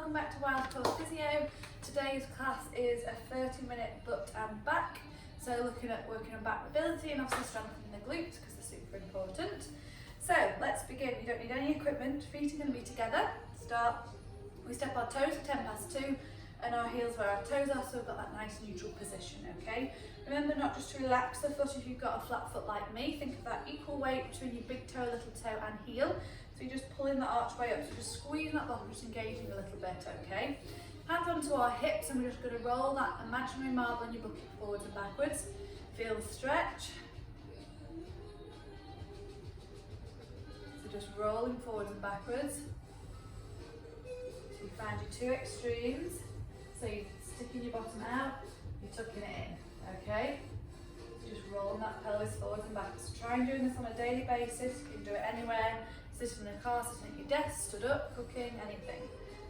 welcome back to WildCorePhysio. Today's class is a 30-minute butt and back. So looking at working on back mobility and also strengthening the glutes because they're super important. So let's begin. You don't need any equipment. Feet are going to be together. Start. We step our toes at 10 past 2 and our heels where our toes are, so we've got that nice neutral position, okay? Remember not just to relax the foot if you've got a flat foot like me. Think of that equal weight between your big toe, little toe and heel. So you're just pulling the archway up, so just squeezing that bottom, just engaging a little bit, okay? Hands onto our hips and we're just going to roll that imaginary marble on your bucket forwards and backwards. Feel the stretch. So just rolling forwards and backwards. So you find your two extremes. So you're sticking your bottom out, you're tucking it in, okay? So just rolling that pelvis forwards and backwards. So try and doing this on a daily basis. You can do it anywhere. Sitting in a car, sitting at your desk, stood up, cooking, anything.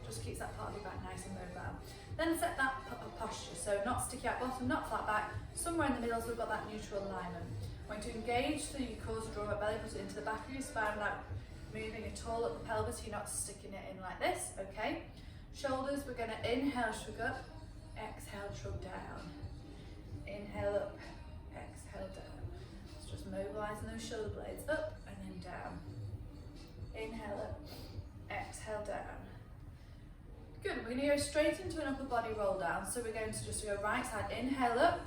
Just keeps that part of your back nice and mobile. Then set that posture, so not sticky out bottom, not flat back, somewhere in the middle so we've got that neutral alignment. We're going to engage through your core to draw up belly, put it into the back of your spine without moving at all up the pelvis, so you're not sticking it in like this, okay? Shoulders, we're going to inhale, shrug up, exhale, shrug down. Inhale up, exhale down. So just mobilising those shoulder blades up and then down. Inhale up, exhale down. Good, we're going to go straight into an upper body roll down. So we're going to just go right side, inhale up,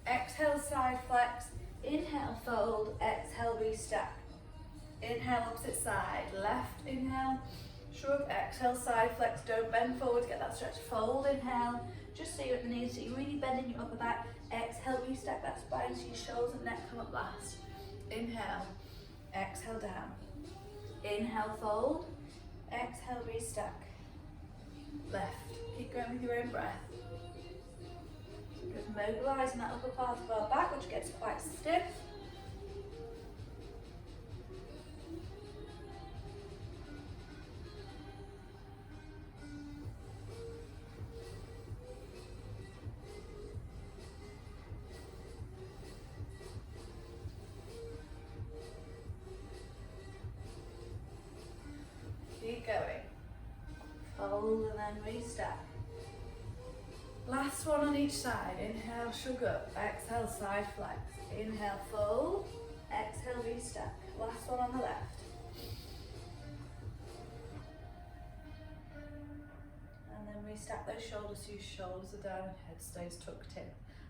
exhale side flex, inhale fold, exhale re-stack. Inhale opposite side, left inhale, shrug, exhale side flex, don't bend forward, get that stretch, fold, inhale, just so you're at the knees, so you're really bending your upper back, exhale re-stack that spine so your shoulders and neck come up last. Inhale, exhale down. Inhale, fold, exhale, restack, left. Keep going with your own breath. Just mobilising that upper part of our back, which gets quite stiff. Keep going. Fold and then restack. Last one on each side. Inhale, shrug up. Exhale, side flex. Inhale, fold. Exhale, restack. Last one on the left. And then restack those shoulders so your shoulders are down and head stays tucked in.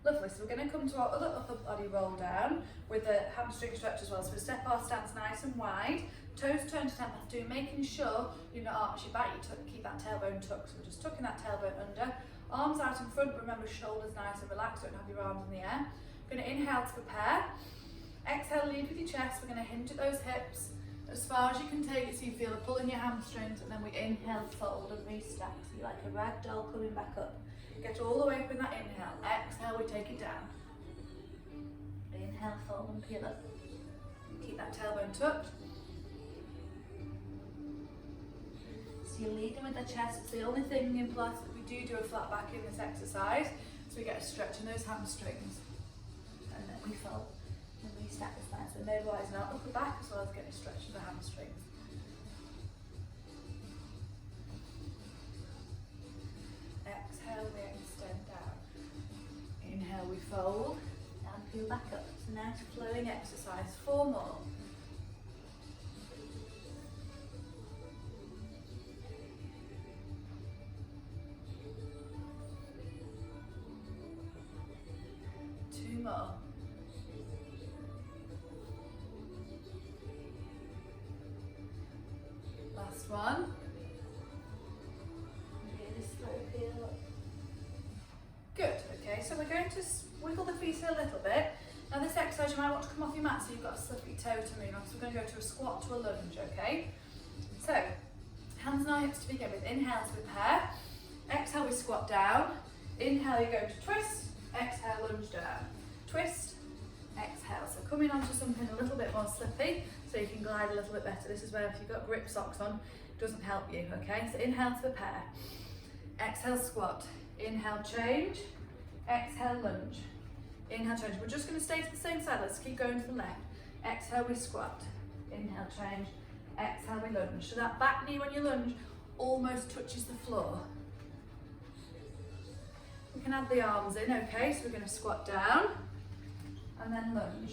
Lovely, so we're going to come to our other upper body roll down with the hamstring stretch as well. So we step our stance nice and wide, toes turned to 10 past 2, making sure you don't arch your back, you keep that tailbone tucked. So we're just tucking that tailbone under, arms out in front, remember shoulders nice and relaxed, don't have your arms in the air. We're going to inhale to prepare, exhale, lead with your chest, we're going to hinge at those hips as far as you can take it so you feel a pull in your hamstrings, and then we inhale, fold and restack, so you're like a rag doll coming back up. Get all the way up in that inhale. Exhale, we take it down. Inhale, fold and peel up. Keep that tailbone tucked. So you're leading with the chest. It's the only thing in Pilates that we do a flat back in this exercise. So we get a stretch in those hamstrings. And then we fold and we stack the spine. So we're mobilising our upper back as well as getting a stretch in the hamstrings. Exhale, we extend down. Inhale, we fold and peel back up. It's a nice flowing exercise. 4 more. Two more. Last one. Good, okay, so we're going to wiggle the feet a little bit. Now this exercise you might want to come off your mat so you've got a slippery toe to move on. So we're going to go to a squat to a lunge, okay? So, hands on our hips to begin with. Inhale to prepare. Exhale, we squat down. Inhale, you're going to twist. Exhale, lunge down. Twist, exhale. So coming onto something a little bit more slippy so you can glide a little bit better. This is where if you've got grip socks on, it doesn't help you, okay? So inhale to prepare. Exhale, squat. Inhale, change. Exhale, lunge. Inhale, change. We're just going to stay to the same side. Let's keep going to the left. Exhale, we squat. Inhale, change. Exhale, we lunge. So that back knee when you lunge almost touches the floor. We can add the arms in, okay? So we're going to squat down and then lunge.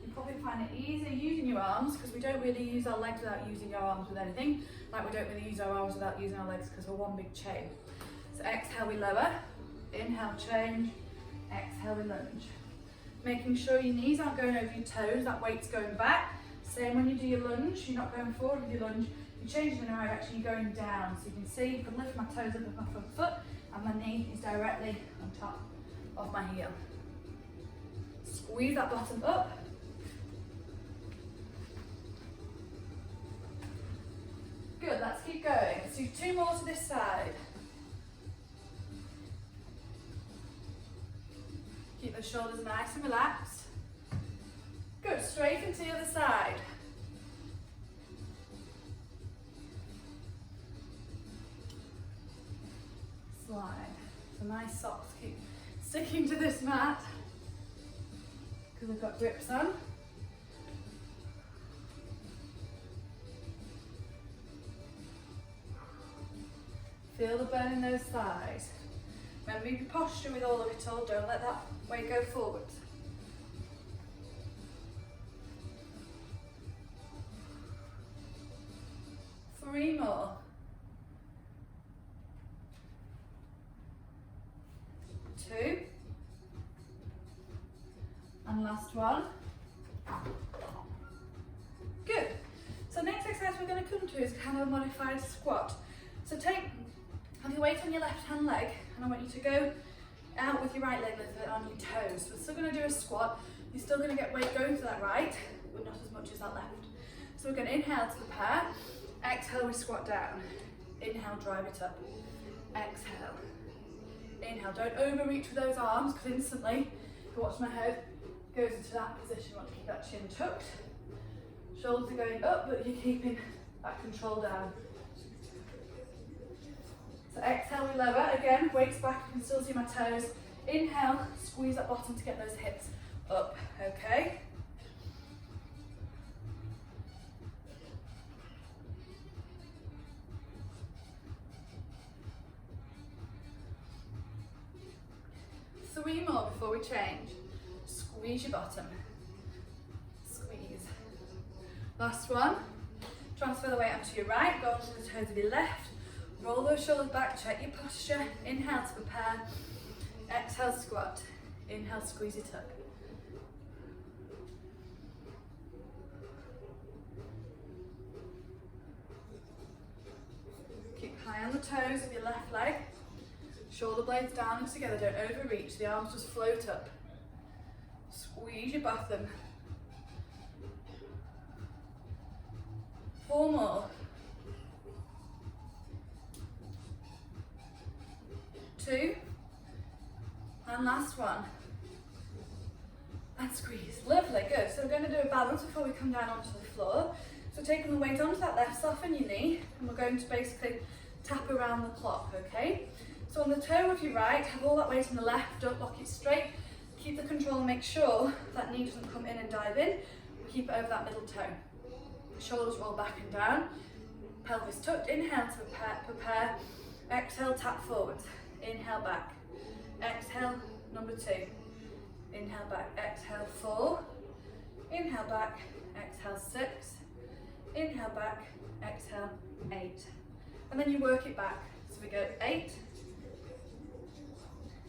You probably find it easier using your arms because we don't really use our legs without using our arms with anything. Like we don't really use our arms without using our legs because we're one big chain. So exhale, we lower. Inhale, change. Exhale, we lunge. Making sure your knees aren't going over your toes, that weight's going back. Same when you do your lunge, you're not going forward with your lunge, you're changing in the right direction, you're going down. So you can see, you can lift my toes up with my front foot and my knee is directly on top of my heel. Squeeze that bottom up. Good, let's keep going. Let's do 2 more to this side. Keep the shoulders nice and relaxed. Good, straighten to the other side. Slide. So nice socks, keep sticking to this mat because I've got grips on. Feel the burn in those thighs. Remember your posture with all of it all, don't let that weight go forward. Three more. 2. And last one. Good. So next exercise we're going to come to is kind of a modified squat. So have your weight on your left hand leg and I want you to go out with your right leg on your toes. We're still going to do a squat. You're still going to get weight going to that right, but not as much as that left. So we're going to inhale to prepare. Exhale, we squat down. Inhale, drive it up. Exhale. Inhale, don't overreach with those arms because instantly, if you watch my head, goes into that position. You want to keep that chin tucked. Shoulders are going up, but you're keeping that control down. So exhale, we lower. Again, weights back, you can still see my toes. Inhale, squeeze that bottom to get those hips up, okay? Three more before we change. Squeeze your bottom. Squeeze. Last one. Transfer the weight onto your right, go onto the toes of your left. Roll those shoulders back, check your posture. Inhale to prepare. Exhale, squat. Inhale, squeeze it up. Keep high on the toes of your left leg. Shoulder blades down and together, don't overreach. The arms just float up. Squeeze your bottom. 4 more. 2. And last one. And squeeze. Lovely, good. So we're going to do a balance before we come down onto the floor. So taking the weight onto that left, soften your knee, and we're going to basically tap around the clock, okay? So on the toe of your right, have all that weight on the left, don't lock it straight. Keep the control and make sure that knee doesn't come in and dive in. Keep it over that middle toe. Shoulders roll back and down. Pelvis tucked. Inhale to prepare. Exhale, tap forwards. Inhale back. Exhale, number 2. Inhale back. Exhale, 4. Inhale back. Exhale, 6. Inhale back. Exhale, 8. And then you work it back. So we go 8.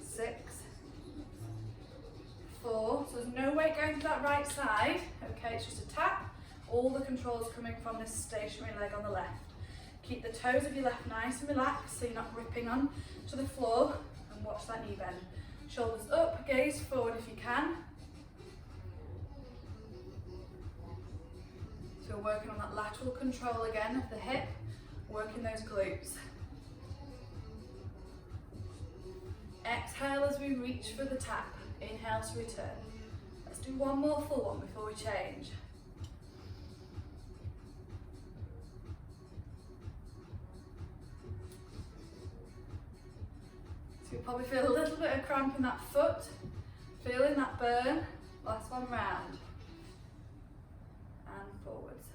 6, 4, so there's no weight going to that right side, okay, it's just a tap. All the controls coming from this stationary leg on the left. Keep the toes of your left nice and relaxed so you're not gripping on to the floor, and watch that knee bend. Shoulders up, gaze forward if you can. So we're working on that lateral control again of the hip, working those glutes. Exhale as we reach for the tap. Inhale to return. Let's do one more full one before we change. So you'll probably feel a little bit of cramp in that foot. Feeling that burn. Last one round. And forwards.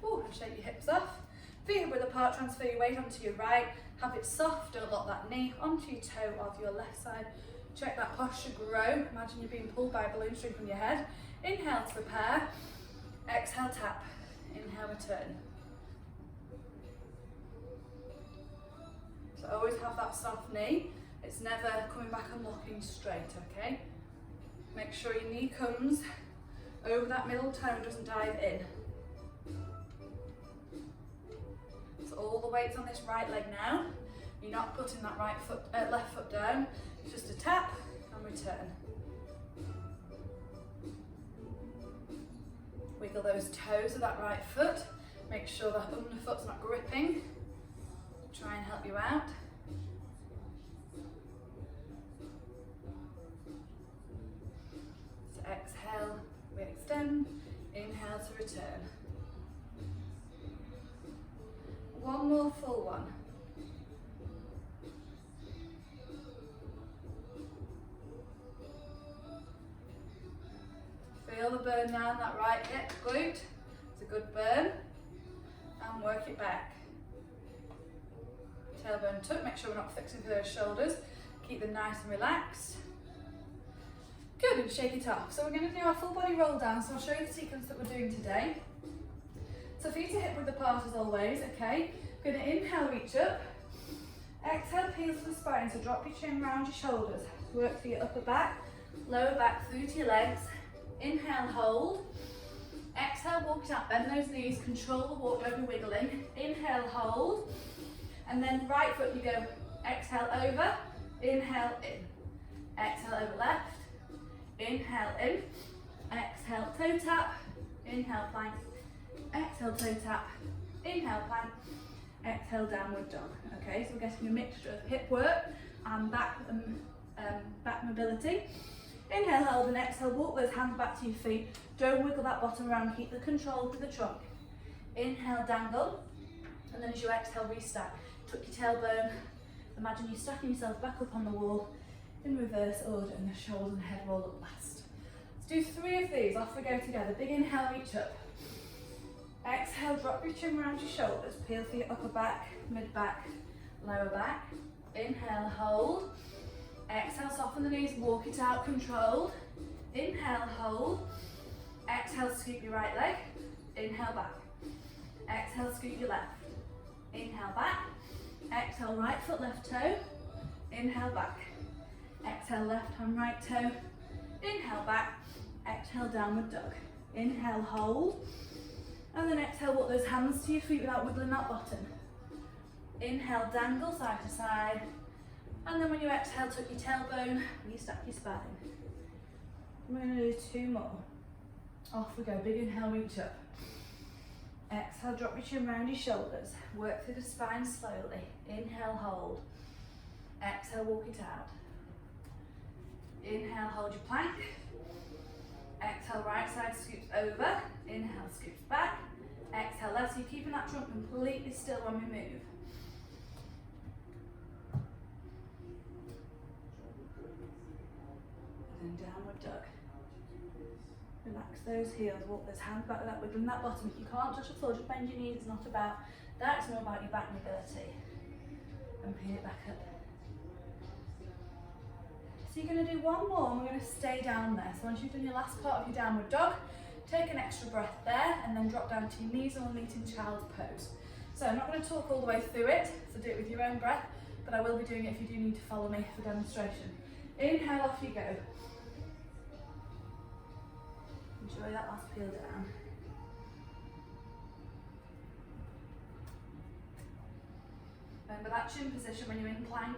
Oh, shake your hips off. Feet width apart, transfer your weight onto your right. Have it soft, don't lock that knee onto your toe of your left side. Check that posture grow. Imagine you're being pulled by a balloon string from your head. Inhale to prepare. Exhale, tap. Inhale, return. So always have that soft knee. It's never coming back and locking straight, okay? Make sure your knee comes over that middle toe and doesn't dive in. So all the weight's on this right leg now. You're not putting that left foot down. It's just a tap and return. Wiggle those toes of that right foot. Make sure that underfoot's not gripping. Try and help you out. So exhale, we extend. Inhale to return. One more full one. Feel the burn down that right hip, glute. It's a good burn. And work it back. Tailbone tuck, make sure we're not fixing for those shoulders. Keep them nice and relaxed. Good, and shake it off. So we're going to do our full body roll down, so I'll show you the sequence that we're doing today. So feet are hip width apart as always, okay? We're going to inhale, reach up. Exhale, peel to the spine, so drop your chin round your shoulders. Work for your upper back, lower back through to your legs. Inhale, hold. Exhale, walk it out, bend those knees, control the walk, don't be wiggling. Inhale, hold. And then right foot you go, exhale over, inhale in. Exhale over left, inhale in. Exhale, toe tap, inhale plank. Exhale, toe tap, inhale plank. Exhale, downward dog. Okay, so we're getting a mixture of hip work and back mobility. Inhale, hold, and exhale, walk those hands back to your feet. Don't wiggle that bottom around, keep the control with the trunk. Inhale, dangle, and then as you exhale, restack. Tuck your tailbone, imagine you're stacking yourself back up on the wall in reverse order, and the shoulders and head roll up last. Let's do 3 of these, off we go together. Big inhale, reach up. Exhale, drop your chin around your shoulders, peel for your upper back, mid back, lower back. Inhale, hold. Exhale, soften the knees, walk it out, controlled. Inhale, hold. Exhale, scoop your right leg. Inhale, back. Exhale, scoop your left. Inhale, back. Exhale, right foot, left toe. Inhale, back. Exhale, left hand, right toe. Inhale, back. Exhale, downward dog. Inhale, hold. And then exhale, walk those hands to your feet without wiggling that bottom. Inhale, dangle side to side. And then when you exhale, tuck your tailbone, restack your spine. We're going to do 2 more. Off we go, big inhale, reach up. Exhale, drop your chin around your shoulders. Work through the spine slowly. Inhale, hold. Exhale, walk it out. Inhale, hold your plank. Exhale, right side scoops over. Inhale, scoops back. Exhale, left. So you're keeping that trunk completely still when we move. And downward dog. Relax those heels, walk those hands back without wiggling that bottom. If you can't touch the floor, just bend your knees. It's not about that, it's more about your back mobility. And peel it back up. So you're going to do 1 more and we're going to stay down there. So once you've done your last part of your downward dog, take an extra breath there and then drop down to your knees and we'll meet in child's pose. So I'm not going to talk all the way through it, so do it with your own breath, but I will be doing it if you do need to follow me for demonstration. Inhale, off you go. Enjoy that last peel down. Remember that chin position when you're in plank.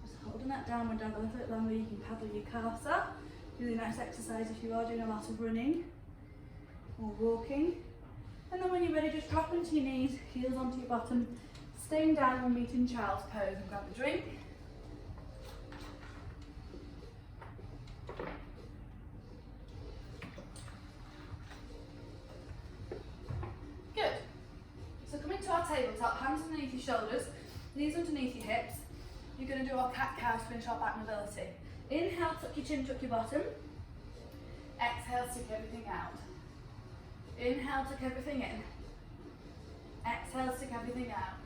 Just holding that downward dog a little bit longer, you can paddle your calves up. Really nice exercise if you are doing a lot of running or walking. And then when you're ready, just drop into your knees, heels onto your bottom, staying down and meet in child's pose and grab a drink. Good. So come into our tabletop, hands underneath your shoulders, knees underneath your hips. you're going to do our cat-cow to finish our back mobility. Inhale, tuck your chin, tuck your bottom. Exhale, stick everything out. Inhale, tuck everything in. Exhale, stick everything out.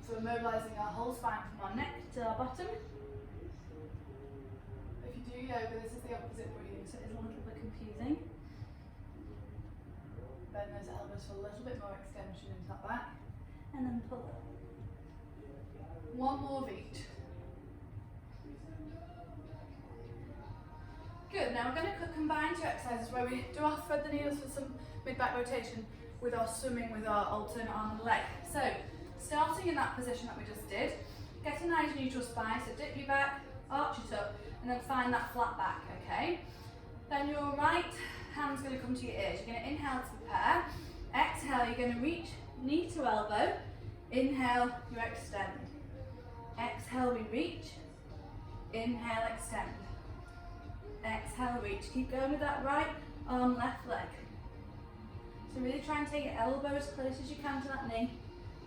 So we're mobilising our whole spine from our neck to our bottom. If you do yoga, this is the opposite breathing, so it is a little bit confusing. Bend those elbows for a little bit more extension into that back. And then pull up. One more of each. Good, now we're going to combine two exercises where we do our thread the needles for some mid-back rotation with our swimming with our alternate arm and leg. So, starting in that position that we just did, get a nice neutral spine, so dip your back, arch it up, and then find that flat back, okay? Then your right hand's going to come to your ears. You're going to inhale to prepare. Exhale, you're going to reach knee to elbow. Inhale, you extend. Exhale, we reach. Inhale, extend. Exhale, reach. Keep going with that right arm, left leg. So really try and take your elbow as close as you can to that knee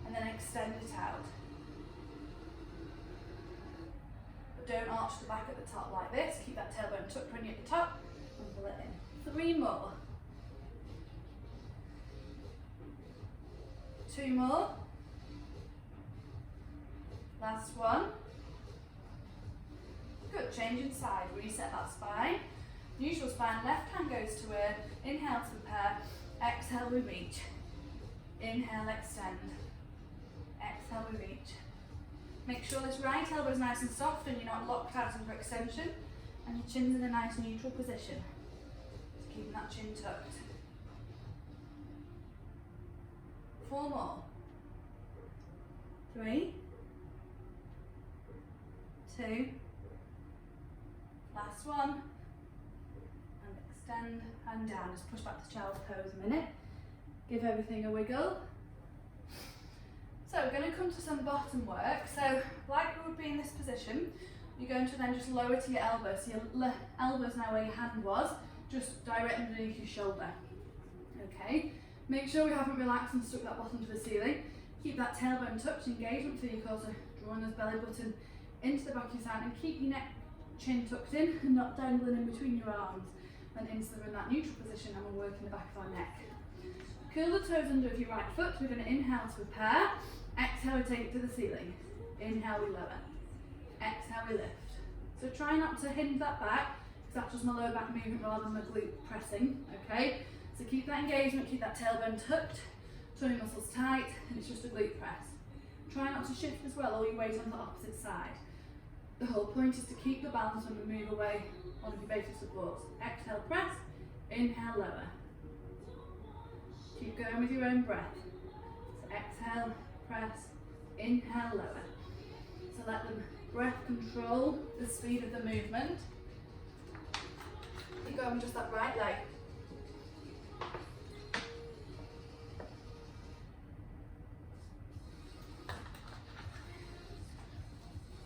and then extend it out. But don't arch the back at the top like this. Keep that tailbone tucked when you're at the top and pull it in. 3 more. 2 more. Last one. Good, changing side, reset that spine. Neutral spine, left hand goes to ear, inhale to prepare, exhale we reach. Inhale, extend. Exhale we reach. Make sure this right elbow is nice and soft and you're not locked out for extension, and your chin's in a nice neutral position. So keeping that chin tucked. 4 more. 3, 2, last one, and extend and down. Just push back to child's pose a minute. Give everything a wiggle. So we're going to come to some bottom work. So like we would be in this position, you're going to then just lower to your elbow. So your elbow's now where your hand was, just directly underneath your shoulder. Okay, make sure we haven't relaxed and stuck that bottom to the ceiling. Keep that tailbone tucked, engagement through your core, so drawing those belly button into the back of your side, and keep your neck, chin tucked in and not dangling in between your arms. Then instantly in that neutral position, and we're working the back of our neck. Curl the toes under of your right foot. We're going to inhale to prepare. Exhale, we take it to the ceiling. Inhale, we lower. Exhale, we lift. So try not to hinge that back, because that's just my lower back movement rather than my glute pressing, okay? So keep that engagement, keep that tailbone tucked, tummy muscles tight, and it's just a glute press. Try not to shift as well, or your weight on the opposite side. The whole point is to keep the balance when we move away on your basic supports. Exhale, press. Inhale, lower. Keep going with your own breath. So exhale, press. Inhale, lower. So let the breath control the speed of the movement. Keep going with just that right leg.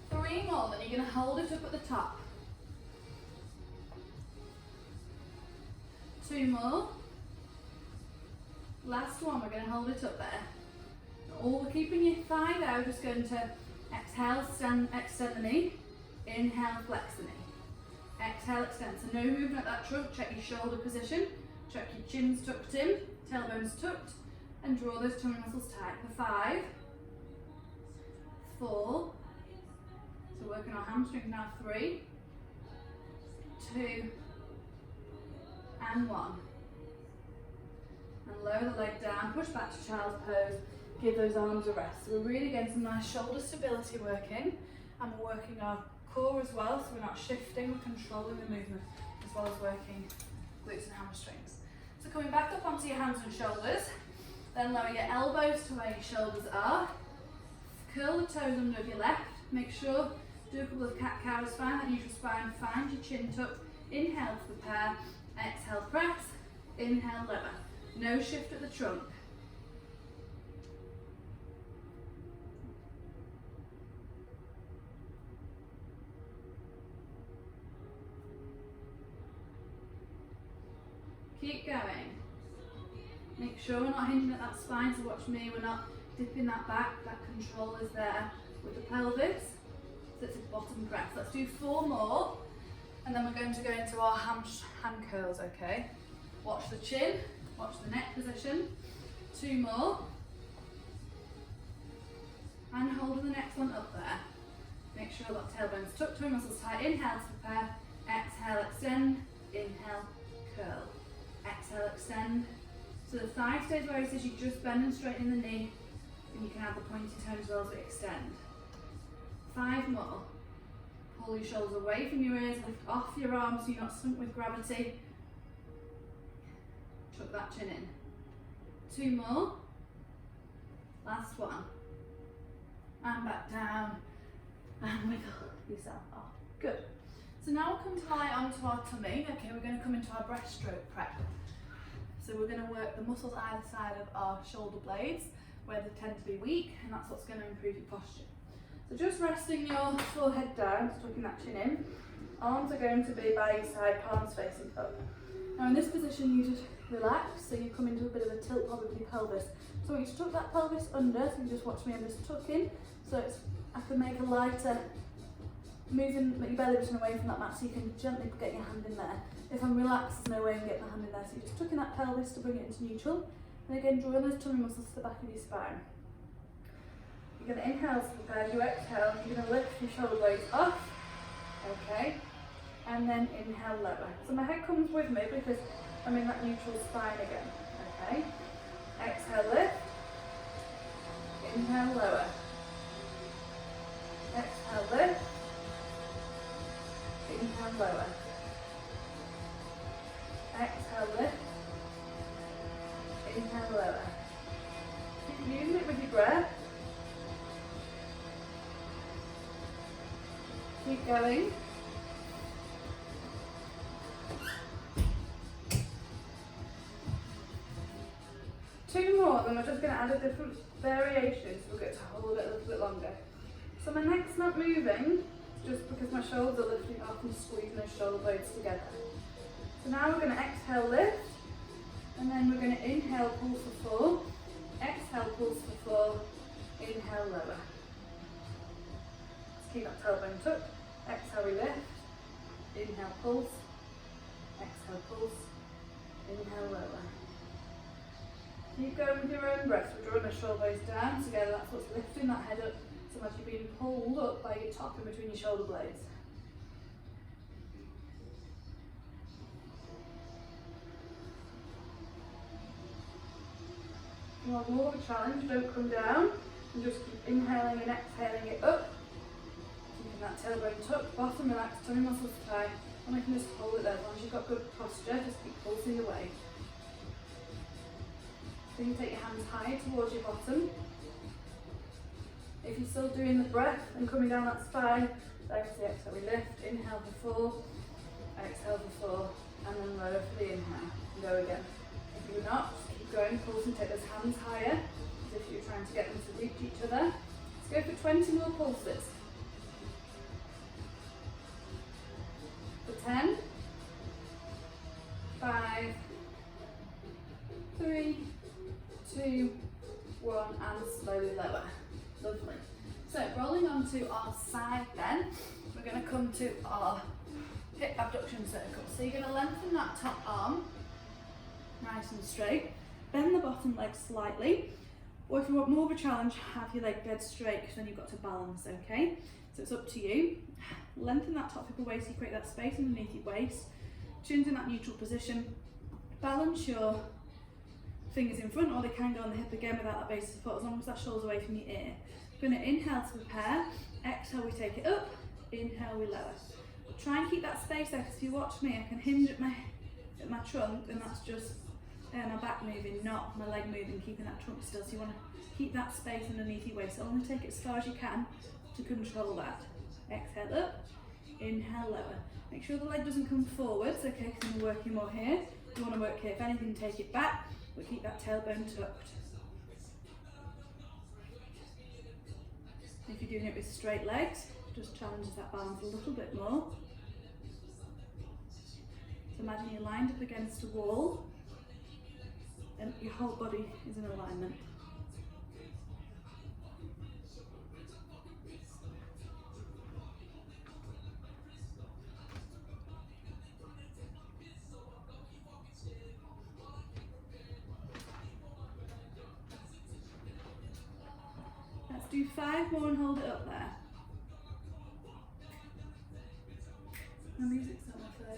Three more, then you're going to hold it up at the top. 2 more. Last one, we're going to hold it up there. All we're keeping your thigh there, we're just going to exhale, extend the knee. Inhale, flex the knee. Exhale, extend. So no movement at that trunk. Check your shoulder position. Check your chin's tucked in, tailbone's tucked, and draw those tummy muscles tight for 5, 4, so working our hamstrings now, 3, 2, and 1. And lower the leg down, push back to child's pose, give those arms a rest. So we're really getting some nice shoulder stability working, and we're working our core as well, so we're not shifting, we're controlling the movement, as well as working glutes and hamstrings. So coming back up onto your hands and shoulders, then lower your elbows to where your shoulders are. Curl the toes under of your left. Make sure, do a couple of cat-cows, find that neutral spine, find your chin tucked. Inhale to prepare, exhale press, inhale lower. No shift at the trunk. Keep going. Make sure we're not hinging at that spine, so watch me, we're not dipping that back, that control is there with the pelvis. let's do 4 more, and then we're going to go into our hand curls, okay? Watch the chin, watch the neck position. 2 more. And hold the next one up there. Make sure that tailbone's tucked, toe muscles tight. Inhale to prepare. Exhale, extend. Inhale, curl. Exhale, extend. So the 5 stays where it says you just bend and straighten the knee, and you can add the pointy toe as well as we extend. 5 more. Pull your shoulders away from your ears, lift off your arms so you're not sunk with gravity. Tuck that chin in. 2 more. Last one. And back down. And wiggle yourself off. Good. So now we'll come to lie onto our tummy. Okay, we're going to come into our breaststroke prep. So we're going to work the muscles either side of our shoulder blades where they tend to be weak, and that's what's going to improve your posture. So just resting your forehead down, tucking that chin in. Arms are going to be by your side, palms facing up. Now in this position you just relax, so you come into a bit of a tilt probably with your pelvis. So I want you to tuck that pelvis under, so you just watch me, I'm just tucking. So I can make a lighter, moving your belly button away from that mat so you can gently get your hand in there. If I'm relaxed, there's no way I can get my hand in there, so you're just tucking that pelvis to bring it into neutral. And again, drawing those tummy muscles to the back of your spine. You're going to inhale to prepare, you exhale, you're going to lift your shoulder blades off, okay, and then inhale lower. So my head comes with me because I'm in that neutral spine again, okay. Exhale, lift, inhale, lower. Exhale, lift, inhale, lower. Exhale, lift, inhale, lower. Keep using it with your breath. Keep going. Two more, then we're just going to add a different variation, so we'll get to hold it a little bit longer. So my neck's not moving, just because my shoulders are lifting off and squeezing those shoulder blades together. So now we're going to exhale, lift, and then we're going to inhale, pulse for 4, exhale, pulse for 4, inhale, lower. Let's keep that tailbone tucked. Exhale, we lift, inhale, pulse, exhale, pulse, inhale, lower. Keep going with your own breath. We're drawing the shoulder blades down together, that's what's lifting that head up, so much you're being pulled up by your top in between your shoulder blades. If you want more of a challenge, don't come down, and just keep inhaling and exhaling it up. Keeping that tailbone tucked, bottom relaxed, tummy muscles tight, and we can just hold it there. As long as you've got good posture, just keep pulsing away. So you can take your hands higher towards your bottom. If you're still doing the breath and coming down that spine, like the exhale, we lift, inhale for 4, exhale for 4, and then lower for the inhale. And go again. If you're not, just keep going, pulse and take those hands higher, as if you're trying to get them to reach each other. Let's go for 20 more pulses. For 10, 5, 3, 2, 1, and slowly lower. Lovely. So rolling onto our side then, we're going to come to our hip abduction circle. So you're going to lengthen that top arm, nice and straight, bend the bottom leg slightly, or if you want more of a challenge, have your leg dead straight because then you've got to balance, okay? So it's up to you. Lengthen that top hip away so you create that space underneath your waist, chin's in that neutral position, balance your fingers in front, or they can go on the hip again without that base of support, as long as that shoulder's away from your ear. We're going to inhale to prepare, exhale we take it up, inhale we lower. Try and keep that space there, because if you watch me, I can hinge at my trunk, and that's just my back moving, not my leg moving, keeping that trunk still. So you want to keep that space underneath your waist. So only take it as far as you can to control that. Exhale up, inhale lower. Make sure the leg doesn't come forwards, okay, because we're working more here. You want to work here. If anything, take it back, but keep that tailbone tucked. If you're doing it with straight legs, just challenges that balance a little bit more. So imagine you're lined up against a wall and your whole body is in alignment. 5 more and hold it up there. My music's not my phone.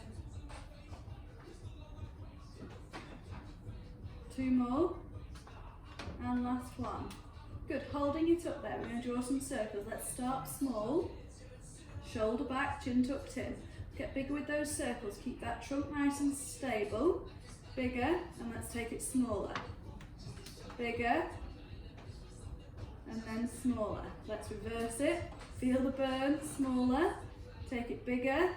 2 more. And last one. Good, holding it up there. We're going to draw some circles. Let's start small. Shoulder back, chin tucked in. Get bigger with those circles. Keep that trunk nice and stable. Bigger, and let's take it smaller. Bigger, and then smaller. Let's reverse it. Feel the burn, smaller. Take it bigger,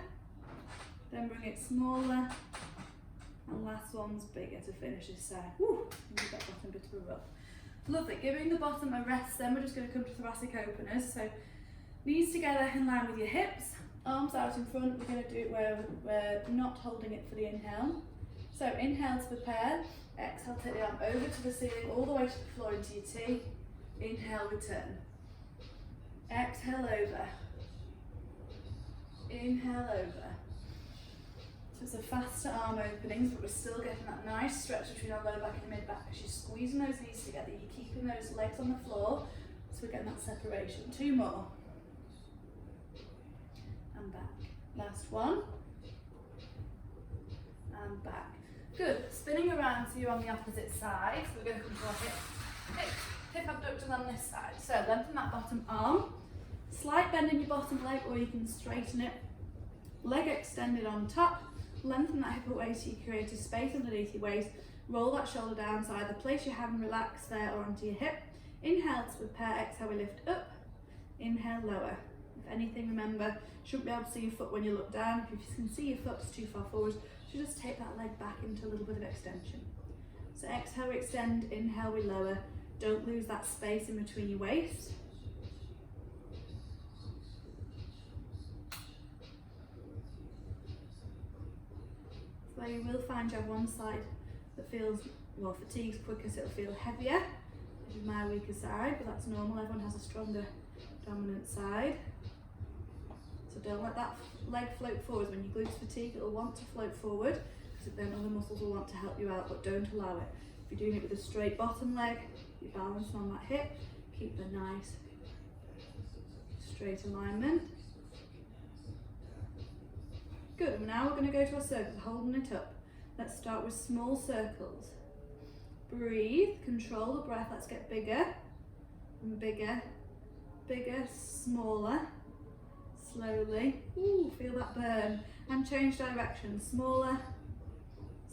then bring it smaller. And last one's bigger to finish this side. Woo! Give that bottom a bit of a rub. Lovely, giving the bottom a rest, then we're just going to come to thoracic openers. So knees together in line with your hips, arms out in front. We're going to do it where we're not holding it for the inhale. So inhale to prepare, exhale, take the arm over to the ceiling, all the way to the floor into your T. Inhale, return. Exhale, over. Inhale, over. So it's a faster arm openings, but we're still getting that nice stretch between our lower back and mid back. As you're squeezing those knees together, you're keeping those legs on the floor, so we're getting that separation. 2 more. And back. Last one. And back. Good. Spinning around so you're on the opposite side. So we're going to come to our hip abductors on this side. So lengthen that bottom arm. Slight bend in your bottom leg, or you can straighten it. Leg extended on top. Lengthen that hip away so you create a space underneath your waist. Roll that shoulder down, so either place your hand relaxed there or onto your hip. Inhale to prepare, exhale we lift up. Inhale, lower. If anything, remember, you shouldn't be able to see your foot when you look down. If you can see your foot, it's too far forward. So just take that leg back into a little bit of extension. So exhale, we extend, inhale, we lower. Don't lose that space in between your waist. So you will find you have one side that feels, well, fatigue's quicker, so it'll feel heavier. This is my weaker side, but that's normal. Everyone has a stronger dominant side. So don't let that leg float forward. When your glutes fatigue, it'll want to float forward, because then other muscles will want to help you out, but don't allow it. If you're doing it with a straight bottom leg, you're balancing on that hip, keep the nice straight alignment. Good, and now we're going to go to our circles, holding it up. Let's start with small circles. Breathe, control the breath, let's get bigger and bigger, bigger, smaller, slowly. Ooh, feel that burn. And change direction, smaller,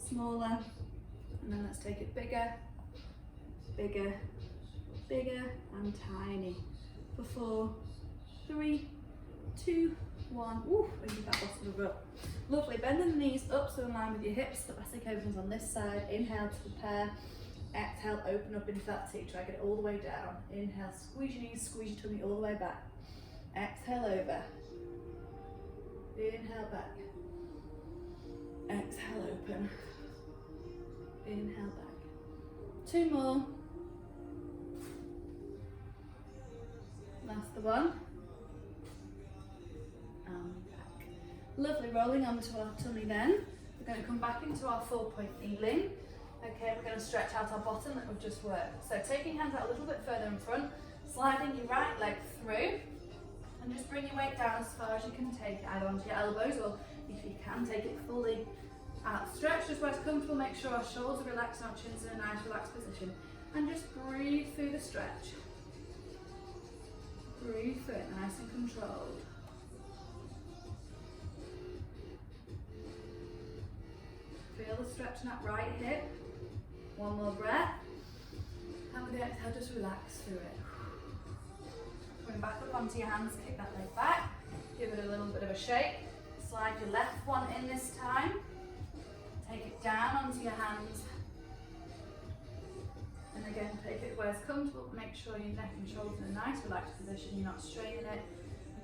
smaller, and then let's take it bigger, bigger, bigger, and tiny. For 4, 3, 2, 1. Ooh, and give that bottom a rub. Lovely, bending the knees up so in line with your hips. Thoracic openers on this side. Inhale to prepare. Exhale, open up into that T. Try to get it all the way down. Inhale, squeeze your knees, squeeze your tummy all the way back. Exhale, over. Inhale, back. Exhale, open. Inhale, back. 2 more. That's the one. And back. Lovely, rolling onto our tummy then. We're going to come back into our 4-point kneeling. Okay, we're going to stretch out our bottom that we've just worked. So taking hands out a little bit further in front, sliding your right leg through, and just bring your weight down as far as you can take it, either onto your elbows, or if you can, take it fully outstretched, just where it's comfortable. Make sure our shoulders are relaxed and our chin's in a nice relaxed position. And just breathe through the stretch. Breathe through it, nice and controlled. Feel the stretch in that right hip. 1 more breath. And with the exhale, just relax through it. Coming back up onto your hands, kick that leg back. Give it a little bit of a shake. Slide your left one in this time. Take it down onto your hands. And again, take it where it's comfortable. Make sure your neck and shoulders in a nice relaxed position. You're not straining it.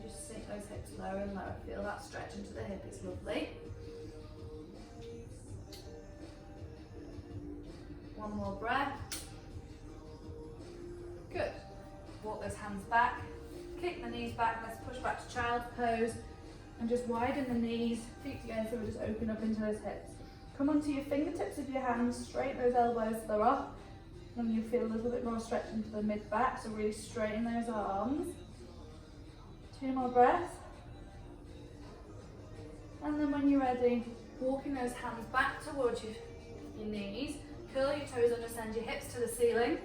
You just sink those hips lower and lower. Feel that stretch into the hip. It's lovely. 1 more breath. Good. Walk those hands back. Kick the knees back. Let's push back to child's pose. And just widen the knees. Feet together so we just open up into those hips. Come onto your fingertips of your hands. Straighten those elbows so they're off. And you feel a little bit more stretch into the mid-back, so really straighten those arms. 2 more breaths. And then when you're ready, walking those hands back towards your knees, curl your toes under, send your hips to the ceiling.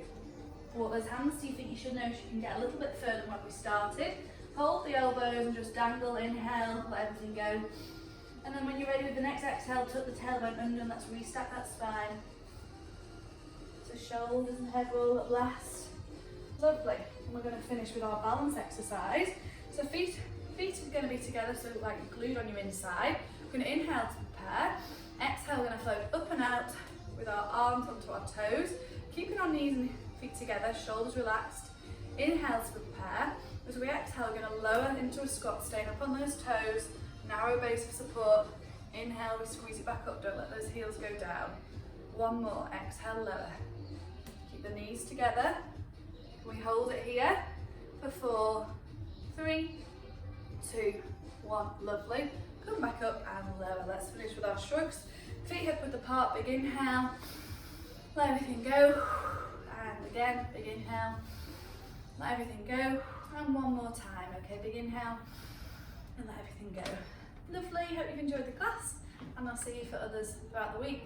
Walk those hands to your feet. You should notice you can get a little bit further than when we started. Hold the elbows and just dangle, inhale, let everything go. And then when you're ready with the next exhale, tuck the tailbone under and let's restack that spine. So shoulders and head roll at last. Lovely. And we're going to finish with our balance exercise. So feet are going to be together, so like glued on your inside. We're going to inhale to prepare. Exhale, we're going to float up and out with our arms onto our toes. Keeping our knees and feet together, shoulders relaxed. Inhale to prepare. As we exhale, we're going to lower into a squat, staying up on those toes. Narrow base of support. Inhale, we squeeze it back up, don't let those heels go down. 1 more, exhale, lower. Keep the knees together. We hold it here for 4, 3, 2, 1, lovely. Come back up and lower. Let's finish with our shrugs. Feet hip width apart, big inhale. Let everything go. And again, big inhale. Let everything go. And 1 more time, okay, big inhale. And let everything go. Lovely, hope you've enjoyed the class. And I'll see you for others throughout the week.